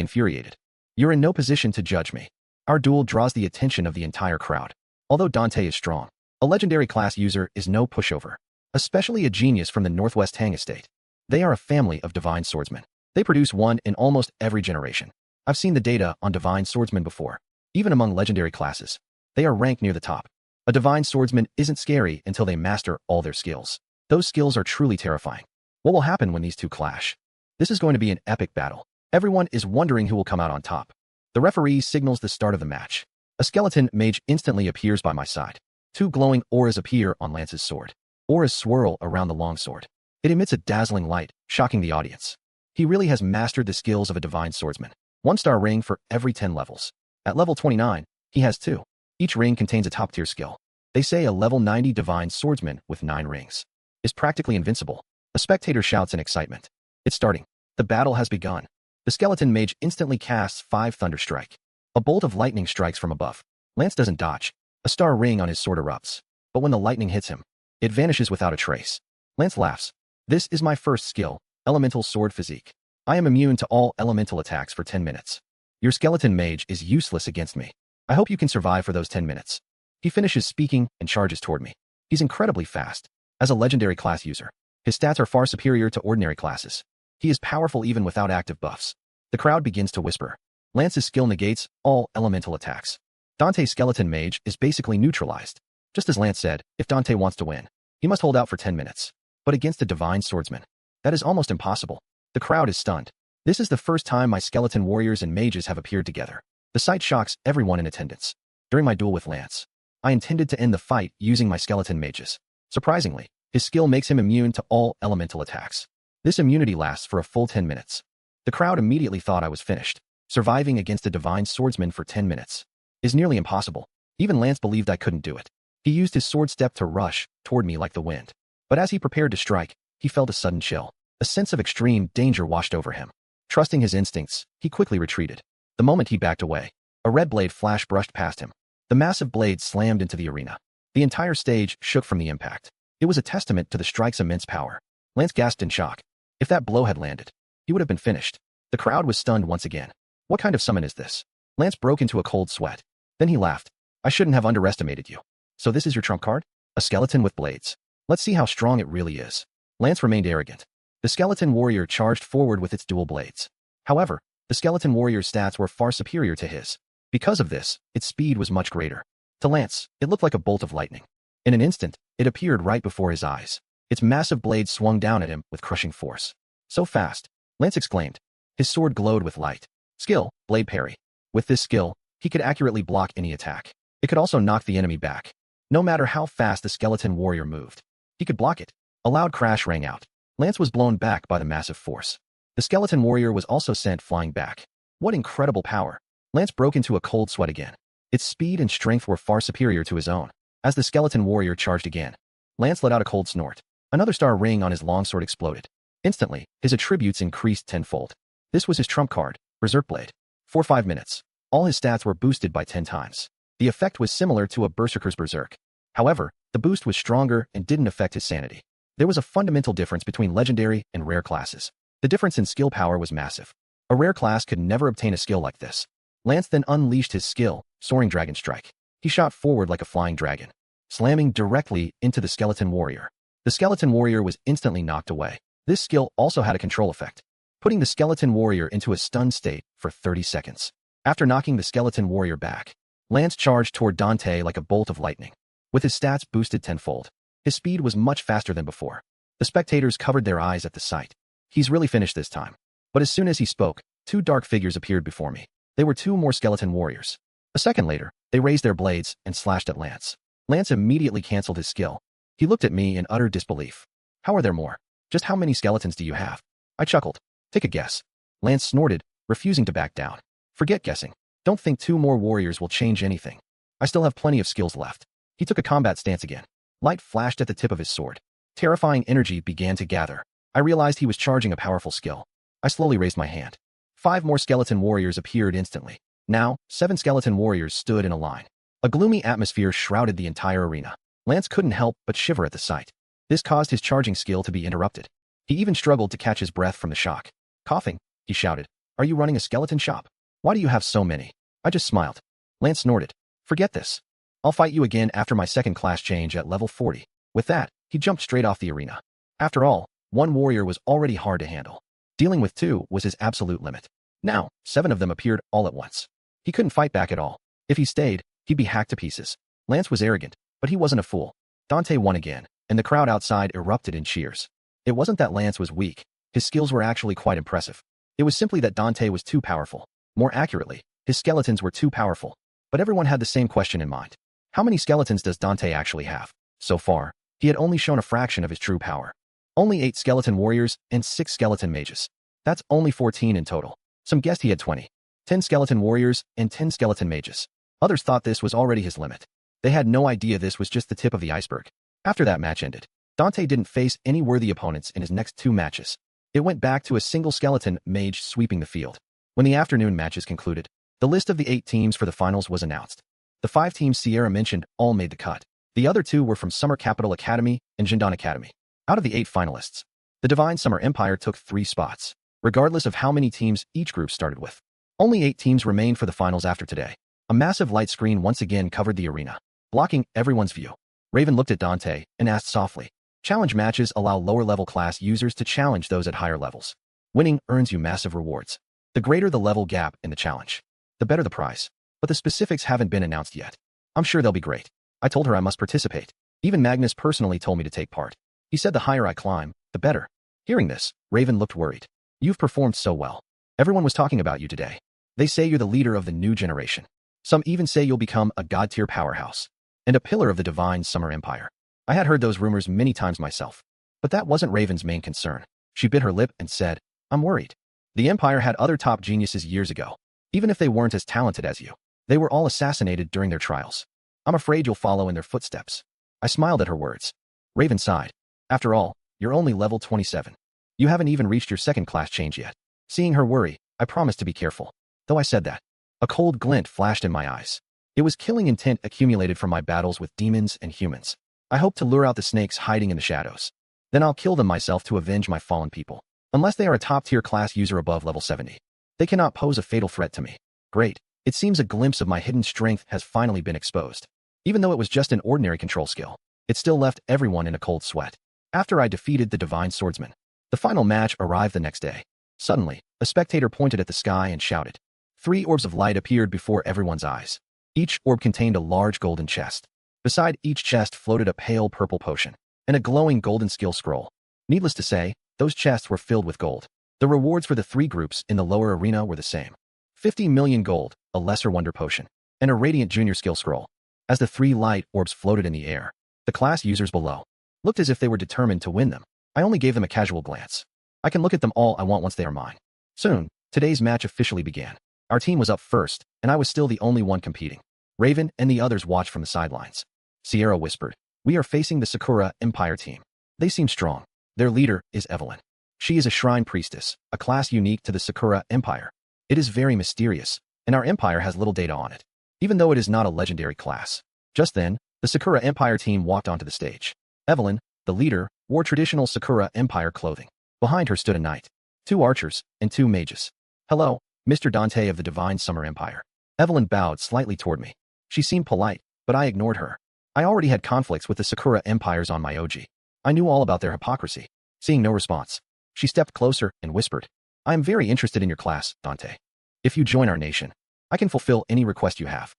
infuriated. You're in no position to judge me. Our duel draws the attention of the entire crowd. Although Dante is strong, a legendary class user is no pushover, especially a genius from the Northwest Tang estate. They are a family of divine swordsmen. They produce one in almost every generation. I've seen the data on divine swordsmen before. Even among legendary classes, they are ranked near the top. A divine swordsman isn't scary until they master all their skills. Those skills are truly terrifying. What will happen when these two clash? This is going to be an epic battle. Everyone is wondering who will come out on top. The referee signals the start of the match. A skeleton mage instantly appears by my side. Two glowing auras appear on Lance's sword. Auras swirl around the longsword. It emits a dazzling light, shocking the audience. He really has mastered the skills of a divine swordsman. 1-star ring for every 10 levels. At level 29, he has 2. Each ring contains a top-tier skill. They say a level 90 divine swordsman with 9 rings is practically invincible. A spectator shouts in excitement. It's starting. The battle has begun. The skeleton mage instantly casts 5 Thunder Strike. A bolt of lightning strikes from above. Lance doesn't dodge. A star ring on his sword erupts. But when the lightning hits him, it vanishes without a trace. Lance laughs. This is my first skill, Elemental Sword Physique. I am immune to all elemental attacks for 10 minutes. Your skeleton mage is useless against me. I hope you can survive for those 10 minutes. He finishes speaking and charges toward me. He's incredibly fast. As a legendary class user, his stats are far superior to ordinary classes. He is powerful even without active buffs. The crowd begins to whisper. Lance's skill negates all elemental attacks. Dante's skeleton mage is basically neutralized. Just as Lance said, if Dante wants to win, he must hold out for 10 minutes. But against a divine swordsman, that is almost impossible. The crowd is stunned. This is the first time my skeleton warriors and mages have appeared together. The sight shocks everyone in attendance. During my duel with Lance, I intended to end the fight using my skeleton mages. Surprisingly, his skill makes him immune to all elemental attacks. This immunity lasts for a full 10 minutes. The crowd immediately thought I was finished. Surviving against a divine swordsman for 10 minutes is nearly impossible. Even Lance believed I couldn't do it. He used his sword step to rush toward me like the wind. But as he prepared to strike, he felt a sudden chill. A sense of extreme danger washed over him. Trusting his instincts, he quickly retreated. The moment he backed away, a red blade flash brushed past him. The massive blade slammed into the arena. The entire stage shook from the impact. It was a testament to the strike's immense power. Lance gasped in shock. If that blow had landed, he would have been finished. The crowd was stunned once again. What kind of summon is this? Lance broke into a cold sweat. Then he laughed. I shouldn't have underestimated you. So this is your trump card? A skeleton with blades. Let's see how strong it really is. Lance remained arrogant. The skeleton warrior charged forward with its dual blades. However, the skeleton warrior's stats were far superior to his. Because of this, its speed was much greater. To Lance, it looked like a bolt of lightning. In an instant, it appeared right before his eyes. Its massive blade swung down at him with crushing force. So fast, Lance exclaimed. His sword glowed with light. Skill, blade parry. With this skill, he could accurately block any attack. It could also knock the enemy back. No matter how fast the skeleton warrior moved, he could block it. A loud crash rang out. Lance was blown back by the massive force. The skeleton warrior was also sent flying back. What incredible power! Lance broke into a cold sweat again. Its speed and strength were far superior to his own. As the skeleton warrior charged again, Lance let out a cold snort. Another star ring on his longsword exploded. Instantly, his attributes increased tenfold. This was his trump card, Berserk Blade. For 5 minutes, all his stats were boosted by 10 times. The effect was similar to a berserker's berserk. However, the boost was stronger and didn't affect his sanity. There was a fundamental difference between legendary and rare classes. The difference in skill power was massive. A rare class could never obtain a skill like this. Lance then unleashed his skill, Soaring Dragon Strike. He shot forward like a flying dragon, slamming directly into the skeleton warrior. The skeleton warrior was instantly knocked away. This skill also had a control effect, putting the skeleton warrior into a stunned state for 30 seconds. After knocking the skeleton warrior back, Lance charged toward Dante like a bolt of lightning. With his stats boosted tenfold, his speed was much faster than before. The spectators covered their eyes at the sight. He's really finished this time. But as soon as he spoke, 2 dark figures appeared before me. They were 2 more skeleton warriors. A second later, they raised their blades and slashed at Lance. Lance immediately canceled his skill. He looked at me in utter disbelief. How are there more? Just how many skeletons do you have? I chuckled. Take a guess. Lance snorted, refusing to back down. Forget guessing. Don't think 2 more warriors will change anything. I still have plenty of skills left. He took a combat stance again. Light flashed at the tip of his sword. Terrifying energy began to gather. I realized he was charging a powerful skill. I slowly raised my hand. 5 more skeleton warriors appeared instantly. Now, 7 skeleton warriors stood in a line. A gloomy atmosphere shrouded the entire arena. Lance couldn't help but shiver at the sight. This caused his charging skill to be interrupted. He even struggled to catch his breath from the shock. Coughing, he shouted, "Are you running a skeleton shop? Why do you have so many?" I just smiled. Lance snorted. "Forget this. I'll fight you again after my second class change at level 40. With that, he jumped straight off the arena. After all, one warrior was already hard to handle. Dealing with two was his absolute limit. Now, 7 of them appeared all at once. He couldn't fight back at all. If he stayed, he'd be hacked to pieces. Lance was arrogant, but he wasn't a fool. Dante won again, and the crowd outside erupted in cheers. It wasn't that Lance was weak. His skills were actually quite impressive. It was simply that Dante was too powerful. More accurately, his skeletons were too powerful. But everyone had the same question in mind. How many skeletons does Dante actually have? So far, he had only shown a fraction of his true power. Only 8 skeleton warriors and 6 skeleton mages. That's only 14 in total. Some guessed he had 20. 10 skeleton warriors and 10 skeleton mages. Others thought this was already his limit. They had no idea this was just the tip of the iceberg. After that match ended, Dante didn't face any worthy opponents in his next 2 matches. It went back to a single skeleton mage sweeping the field. When the afternoon matches concluded, the list of the 8 teams for the finals was announced. The 5 teams Sierra mentioned all made the cut. The other 2 were from Summer Capital Academy and Jindan Academy. Out of the 8 finalists, the Divine Summer Empire took 3 spots, regardless of how many teams each group started with. Only 8 teams remained for the finals after today. A massive light screen once again covered the arena, blocking everyone's view. Raven looked at Dante and asked softly, "Challenge matches allow lower-level class users to challenge those at higher levels. Winning earns you massive rewards. The greater the level gap in the challenge, the better the prize. But the specifics haven't been announced yet. I'm sure they'll be great." I told her I must participate. Even Magnus personally told me to take part. He said the higher I climb, the better. Hearing this, Raven looked worried. "You've performed so well. Everyone was talking about you today. They say you're the leader of the new generation. Some even say you'll become a god-tier powerhouse and a pillar of the Divine Summer Empire." I had heard those rumors many times myself. But that wasn't Raven's main concern. She bit her lip and said, "I'm worried. The Empire had other top geniuses years ago. Even if they weren't as talented as you, they were all assassinated during their trials. I'm afraid you'll follow in their footsteps." I smiled at her words. Raven sighed. "After all, you're only level 27. You haven't even reached your second class change yet." Seeing her worry, I promised to be careful. Though I said that, a cold glint flashed in my eyes. It was killing intent accumulated from my battles with demons and humans. I hope to lure out the snakes hiding in the shadows. Then I'll kill them myself to avenge my fallen people. Unless they are a top-tier class user above level 70. They cannot pose a fatal threat to me. Great. It seems a glimpse of my hidden strength has finally been exposed. Even though it was just an ordinary control skill, it still left everyone in a cold sweat. After I defeated the Divine Swordsman, the final match arrived the next day. Suddenly, a spectator pointed at the sky and shouted. 3 orbs of light appeared before everyone's eyes. Each orb contained a large golden chest. Beside each chest floated a pale purple potion and a glowing golden skill scroll. Needless to say, those chests were filled with gold. The rewards for the 3 groups in the lower arena were the same. 50 million gold, a lesser wonder potion, and a radiant junior skill scroll. As the 3 light orbs floated in the air, the class users below looked as if they were determined to win them. I only gave them a casual glance. I can look at them all I want once they are mine. Soon, today's match officially began. Our team was up first, and I was still the only one competing. Raven and the others watched from the sidelines. Sierra whispered, "We are facing the Sakura Empire team. They seem strong. Their leader is Evelyn. She is a shrine priestess, a class unique to the Sakura Empire. It is very mysterious, and our empire has little data on it, even though it is not a legendary class." Just then, the Sakura Empire team walked onto the stage. Evelyn, the leader, wore traditional Sakura Empire clothing. Behind her stood a knight, 2 archers, and 2 mages. "Hello, Mr. Dante of the Divine Summer Empire." Evelyn bowed slightly toward me. She seemed polite, but I ignored her. I already had conflicts with the Sakura Empires on my OG. I knew all about their hypocrisy. Seeing no response, she stepped closer and whispered, "I am very interested in your class, Dante. If you join our nation, I can fulfill any request you have."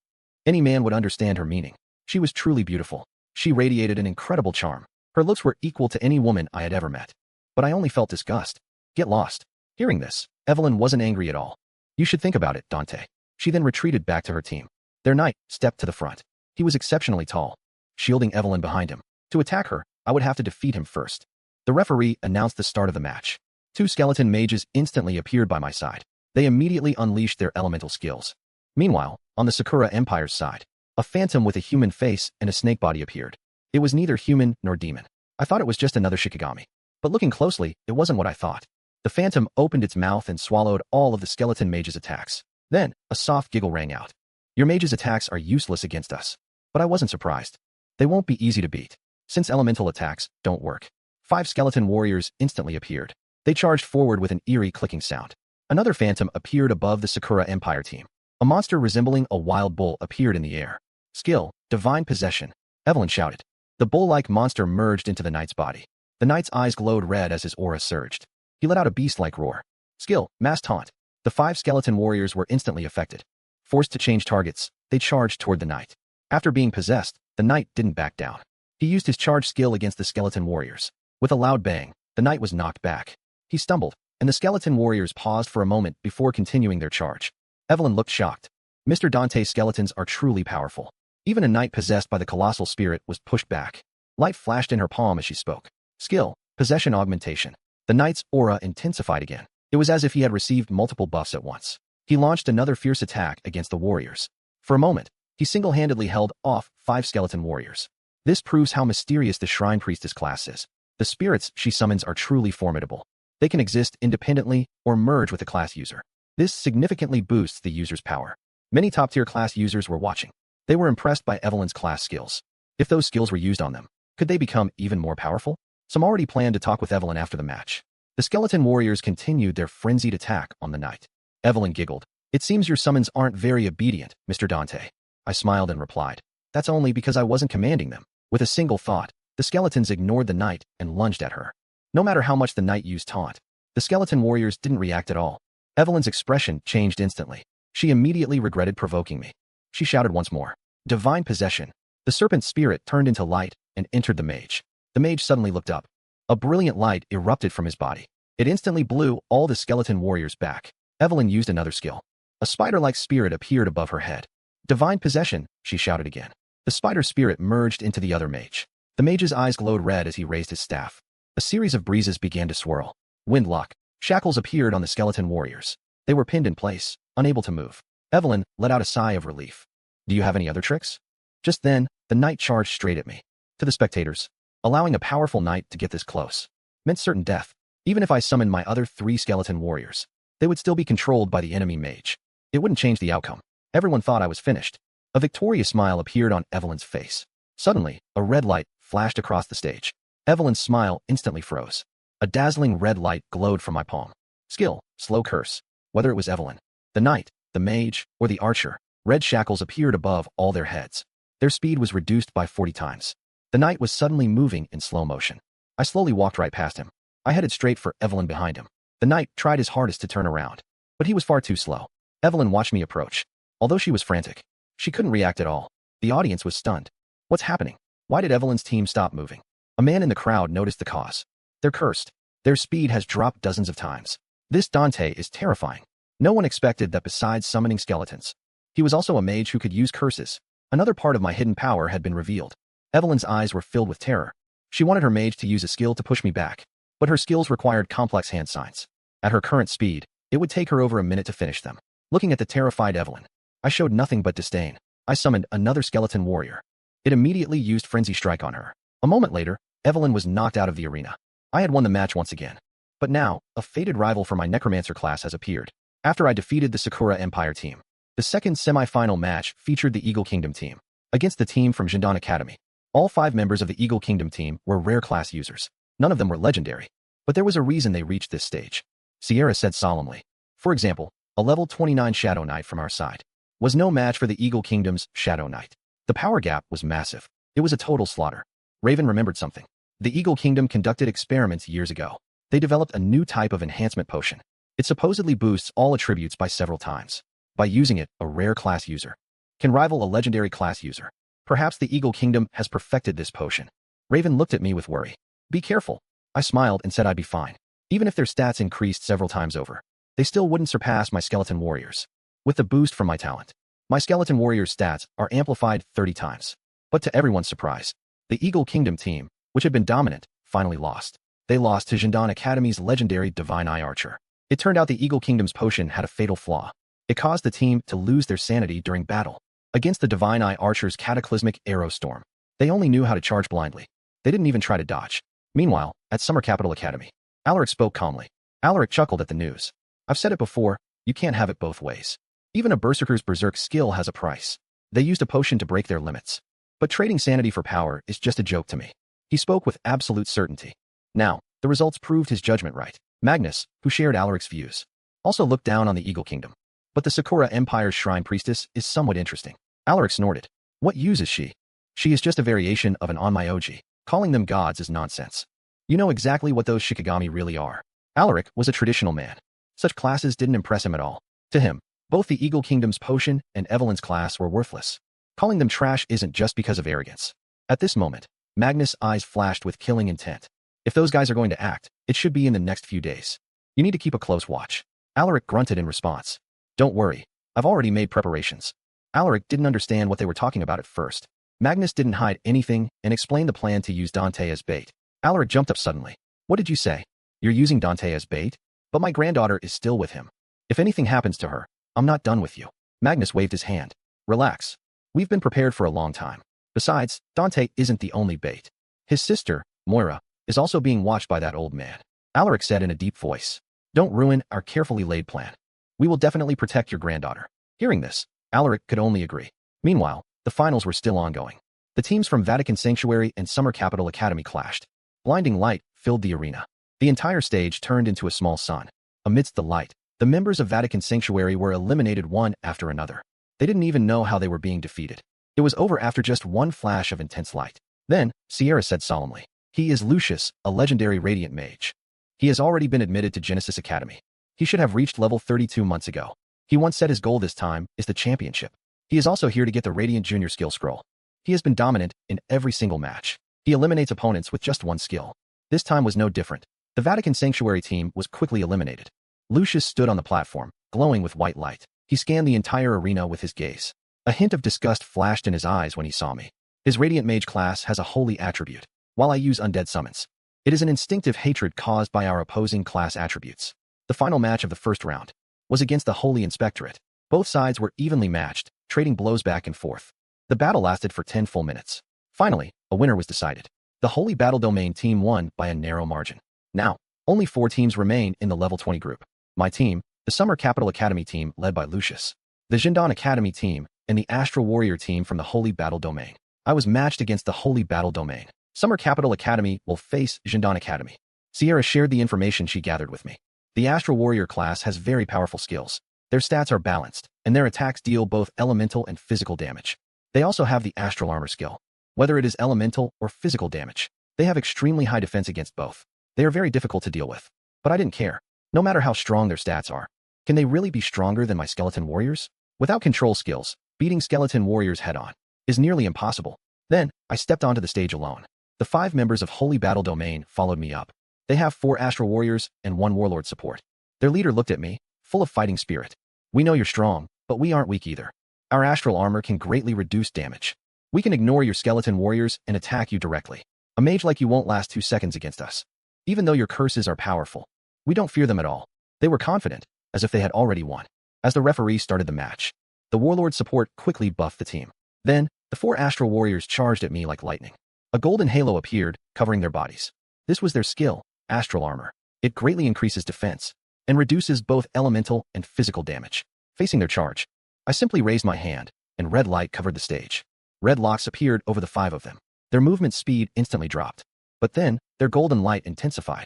Any man would understand her meaning. She was truly beautiful. She radiated an incredible charm. Her looks were equal to any woman I had ever met. But I only felt disgust. Get lost. Hearing this, Evelyn wasn't angry at all. "You should think about it, Dante." She then retreated back to her team. Their knight stepped to the front. He was exceptionally tall, shielding Evelyn behind him. To attack her, I would have to defeat him first. The referee announced the start of the match. 2 skeleton mages instantly appeared by my side. They immediately unleashed their elemental skills. Meanwhile, on the Sakura Empire's side, a phantom with a human face and a snake body appeared. It was neither human nor demon. I thought it was just another Shikigami. But looking closely, it wasn't what I thought. The phantom opened its mouth and swallowed all of the skeleton mage's attacks. Then, a soft giggle rang out. "Your mage's attacks are useless against us." But I wasn't surprised. They won't be easy to beat. Since elemental attacks don't work, 5 skeleton warriors instantly appeared. They charged forward with an eerie clicking sound. Another phantom appeared above the Sakura Empire team. A monster resembling a wild bull appeared in the air. Skill, Divine Possession, Evelyn shouted. The bull-like monster merged into the knight's body. The knight's eyes glowed red as his aura surged. He let out a beast-like roar. Skill, Mass Taunt. The 5 skeleton warriors were instantly affected. Forced to change targets, they charged toward the knight. After being possessed, the knight didn't back down. He used his charge skill against the skeleton warriors. With a loud bang, the knight was knocked back. He stumbled, and the skeleton warriors paused for a moment before continuing their charge. Evelyn looked shocked. Mr. Dante's skeletons are truly powerful. Even a knight possessed by the colossal spirit was pushed back. Light flashed in her palm as she spoke. Skill, Possession Augmentation. The knight's aura intensified again. It was as if he had received multiple buffs at once. He launched another fierce attack against the warriors. For a moment, he single-handedly held off 5 skeleton warriors. This proves how mysterious the Shrine Priestess class is. The spirits she summons are truly formidable. They can exist independently or merge with the class user. This significantly boosts the user's power. Many top-tier class users were watching. They were impressed by Evelyn's class skills. If those skills were used on them, could they become even more powerful? Some already planned to talk with Evelyn after the match. The skeleton warriors continued their frenzied attack on the knight. Evelyn giggled. It seems your summons aren't very obedient, Mr. Dante. I smiled and replied. That's only because I wasn't commanding them. With a single thought, the skeletons ignored the knight and lunged at her. No matter how much the knight used taunt, the skeleton warriors didn't react at all. Evelyn's expression changed instantly. She immediately regretted provoking me. She shouted once more. Divine Possession. The serpent spirit turned into light and entered the mage. The mage suddenly looked up. A brilliant light erupted from his body. It instantly blew all the skeleton warriors back. Evelyn used another skill. A spider-like spirit appeared above her head. Divine Possession, she shouted again. The spider spirit merged into the other mage. The mage's eyes glowed red as he raised his staff. A series of breezes began to swirl. Windlock. Shackles appeared on the skeleton warriors. They were pinned in place, unable to move. Evelyn let out a sigh of relief. Do you have any other tricks? Just then, the knight charged straight at me. To the spectators, allowing a powerful knight to get this close meant certain death. Even if I summoned my other 3 skeleton warriors, they would still be controlled by the enemy mage. It wouldn't change the outcome. Everyone thought I was finished. A victorious smile appeared on Evelyn's face. Suddenly, a red light flashed across the stage. Evelyn's smile instantly froze. A dazzling red light glowed from my palm. Skill, Slow Curse. Whether it was Evelyn, the knight, the mage, or the archer, red shackles appeared above all their heads. Their speed was reduced by 40 times. The knight was suddenly moving in slow motion. I slowly walked right past him. I headed straight for Evelyn behind him. The knight tried his hardest to turn around, but he was far too slow. Evelyn watched me approach. Although she was frantic, she couldn't react at all. The audience was stunned. What's happening? Why did Evelyn's team stop moving? A man in the crowd noticed the cause. They're cursed. Their speed has dropped dozens of times. This Dante is terrifying. No one expected that besides summoning skeletons, he was also a mage who could use curses. Another part of my hidden power had been revealed. Evelyn's eyes were filled with terror. She wanted her mage to use a skill to push me back, but her skills required complex hand signs. At her current speed, it would take her over a minute to finish them. Looking at the terrified Evelyn, I showed nothing but disdain. I summoned another skeleton warrior. It immediately used Frenzy Strike on her. A moment later, Evelyn was knocked out of the arena. I had won the match once again. But now, a fated rival for my necromancer class has appeared. After I defeated the Sakura Empire team, the second semi-final match featured the Eagle Kingdom team against the team from Jindan Academy. All 5 members of the Eagle Kingdom team were rare class users. None of them were legendary. But there was a reason they reached this stage. Sierra said solemnly. For example, a level 29 Shadow Knight from our side was no match for the Eagle Kingdom's Shadow Knight. The power gap was massive. It was a total slaughter. Raven remembered something. The Eagle Kingdom conducted experiments years ago. They developed a new type of enhancement potion. It supposedly boosts all attributes by several times. By using it, a rare class user can rival a legendary class user. Perhaps the Eagle Kingdom has perfected this potion. Raven looked at me with worry. Be careful. I smiled and said I'd be fine. Even if their stats increased several times over, they still wouldn't surpass my skeleton warriors. With the boost from my talent, my skeleton warriors' stats are amplified 30 times. But to everyone's surprise, the Eagle Kingdom team, which had been dominant, finally lost. They lost to Jindan Academy's legendary Divine Eye Archer. It turned out the Eagle Kingdom's potion had a fatal flaw. It caused the team to lose their sanity during battle against the Divine Eye Archer's cataclysmic arrow storm. They only knew how to charge blindly. They didn't even try to dodge. Meanwhile, at Summer Capital Academy, Alaric spoke calmly. Alaric chuckled at the news. I've said it before, you can't have it both ways. Even a berserker's berserk skill has a price. They used a potion to break their limits. But trading sanity for power is just a joke to me. He spoke with absolute certainty. Now, the results proved his judgment right. Magnus, who shared Alaric's views, also looked down on the Eagle Kingdom. But the Sakura Empire's Shrine Priestess is somewhat interesting. Alaric snorted. What use is she? She is just a variation of an Onmyoji. Calling them gods is nonsense. You know exactly what those Shikigami really are. Alaric was a traditional man. Such classes didn't impress him at all. To him, both the Eagle Kingdom's potion and Evelyn's class were worthless. Calling them trash isn't just because of arrogance. At this moment, Magnus' eyes flashed with killing intent. If those guys are going to act, it should be in the next few days. You need to keep a close watch. Alaric grunted in response. Don't worry, I've already made preparations. Alaric didn't understand what they were talking about at first. Magnus didn't hide anything and explained the plan to use Dante as bait. Alaric jumped up suddenly. What did you say? You're using Dante as bait? But my granddaughter is still with him. If anything happens to her, I'm not done with you. Magnus waved his hand. Relax. We've been prepared for a long time. Besides, Dante isn't the only bait. His sister, Moira, is also being watched by that old man. Alaric said in a deep voice. Don't ruin our carefully laid plan. We will definitely protect your granddaughter. Hearing this, Alaric could only agree. Meanwhile, the finals were still ongoing. The teams from Vatican Sanctuary and Summer Capital Academy clashed. Blinding light filled the arena. The entire stage turned into a small sun. Amidst the light, the members of Vatican Sanctuary were eliminated one after another. They didn't even know how they were being defeated. It was over after just one flash of intense light. Then, Sierra said solemnly, he is Lucius, a legendary radiant mage. He has already been admitted to Genesis Academy. He should have reached level 32 months ago. He once said his goal this time is the championship. He is also here to get the Radiant Junior skill scroll. He has been dominant in every single match. He eliminates opponents with just one skill. This time was no different. The Vatican Sanctuary team was quickly eliminated. Lucius stood on the platform, glowing with white light. He scanned the entire arena with his gaze. A hint of disgust flashed in his eyes when he saw me. His Radiant Mage class has a holy attribute, while I use undead summons. It is an instinctive hatred caused by our opposing class attributes. The final match of the first round was against the Holy Inspectorate. Both sides were evenly matched, trading blows back and forth. The battle lasted for 10 full minutes. Finally, a winner was decided. The Holy Battle Domain team won by a narrow margin. Now, only 4 teams remain in the level 20 group. My team, the Summer Capital Academy team led by Lucius, the Jindan Academy team, and the Astral Warrior team from the Holy Battle Domain. I was matched against the Holy Battle Domain. Summer Capital Academy will face Jindan Academy. Sierra shared the information she gathered with me. The Astral Warrior class has very powerful skills. Their stats are balanced, and their attacks deal both elemental and physical damage. They also have the Astral Armor skill. Whether it is elemental or physical damage, they have extremely high defense against both. They are very difficult to deal with. But I didn't care. No matter how strong their stats are, can they really be stronger than my skeleton warriors? Without control skills, beating skeleton warriors head-on is nearly impossible. Then, I stepped onto the stage alone. The 5 members of Holy Battle Domain followed me up. They have 4 Astral Warriors and 1 Warlord support. Their leader looked at me, full of fighting spirit. We know you're strong, but we aren't weak either. Our Astral Armor can greatly reduce damage. We can ignore your skeleton warriors and attack you directly. A mage like you won't last 2 seconds against us. Even though your curses are powerful, we don't fear them at all. They were confident, as if they had already won. As the referee started the match, the Warlord support quickly buffed the team. Then, the 4 Astral Warriors charged at me like lightning. A golden halo appeared, covering their bodies. This was their skill, Astral Armor. It greatly increases defense and reduces both elemental and physical damage. Facing their charge, I simply raised my hand, and red light covered the stage. Red locks appeared over the 5 of them. Their movement speed instantly dropped. But then, their golden light intensified.